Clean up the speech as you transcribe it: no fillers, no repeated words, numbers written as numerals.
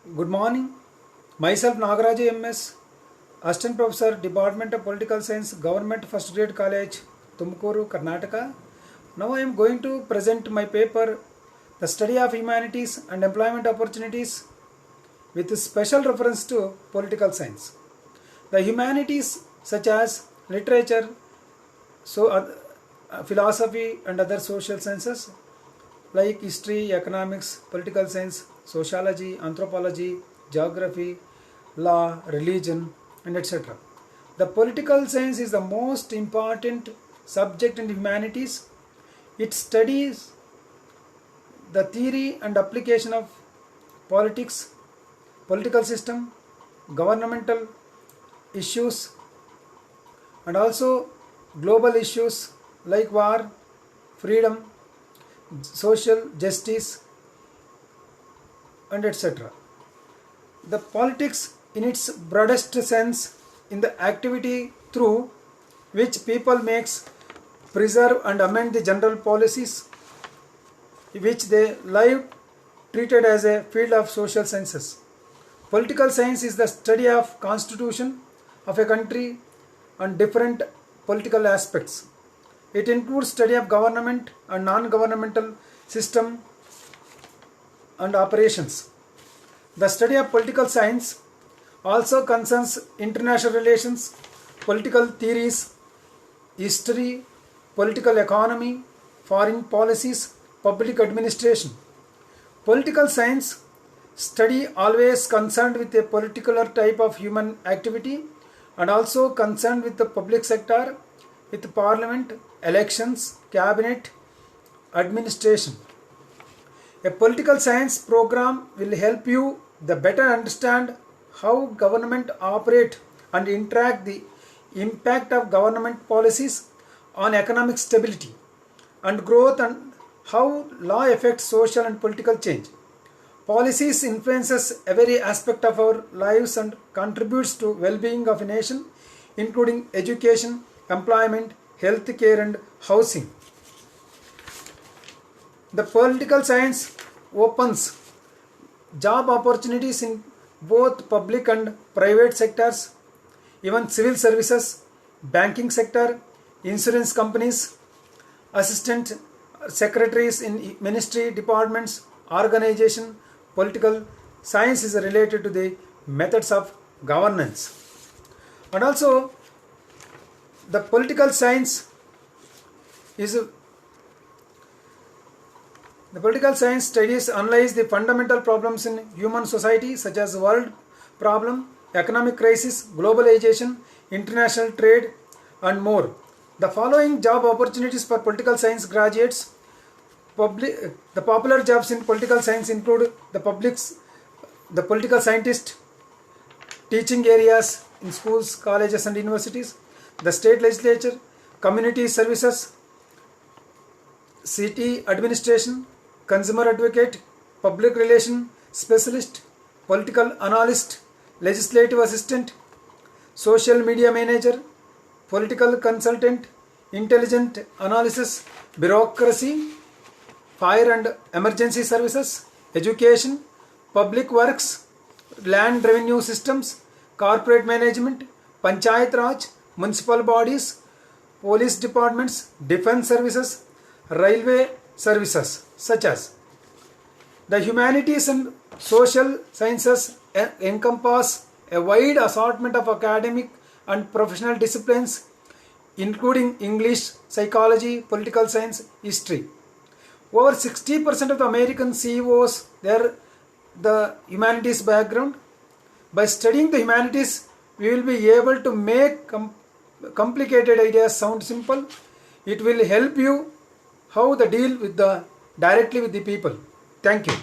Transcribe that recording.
Good morning. Myself Nagaraju MS, Assistant Professor, Department of Political Science, Government First Grade College, Tumkuru, Karnataka. Now I am going to present my paper, The Study of Humanities and Employment Opportunities, with special reference to political science. The humanities such as literature, philosophy and other social sciences like history, economics, political science, sociology, anthropology, geography, law, religion, and etc. The political science is the most important subject in humanities. It studies the theory and application of politics, political system, governmental issues, and also global issues like war, freedom, social justice, and etc. The politics in its broadest sense in the activity through which people makes, preserve and amend the general policies which they live treated as a field of social sciences. Political science is the study of constitution of a country and different political aspects. It includes study of government and non-governmental system and operations. The study of political science also concerns international relations, political theories, history, political economy, foreign policies, public administration. Political science study always concerned with a particular type of human activity and also concerned with the public sector, with parliament, elections, cabinet, administration. A political science program will help you the better understand how government operate and interact, the impact of government policies on economic stability and growth, and how law affects social and political change. Policies influences every aspect of our lives and contributes to well-being of a nation, including education, employment, health care and housing. The political science opens job opportunities in both public and private sectors, even civil services, banking sector, insurance companies, assistant secretaries in ministry, departments, organization. Political science is related to the methods of governance. And also the political science studies analyze the fundamental problems in human society such as world problem, economic crisis, globalization, international trade and more. The following job opportunities for political science graduates. The popular jobs in political science include the political scientist, teaching areas in schools, colleges and universities, the state legislature, community services, city administration, consumer advocate, public relation specialist, political analyst, legislative assistant, social media manager, political consultant, intelligent analysis, bureaucracy, fire and emergency services, education, public works, land revenue systems, corporate management, panchayat raj, municipal bodies, police departments, defense services, railway services, such as. The humanities and social sciences encompass a wide assortment of academic and professional disciplines, including English, psychology, political science, history. Over 60% of the American CEOs, they are the humanities background. By studying the humanities, we will be able to make complicated ideas sound simple. It will help you how to deal with directly with the people. Thank you.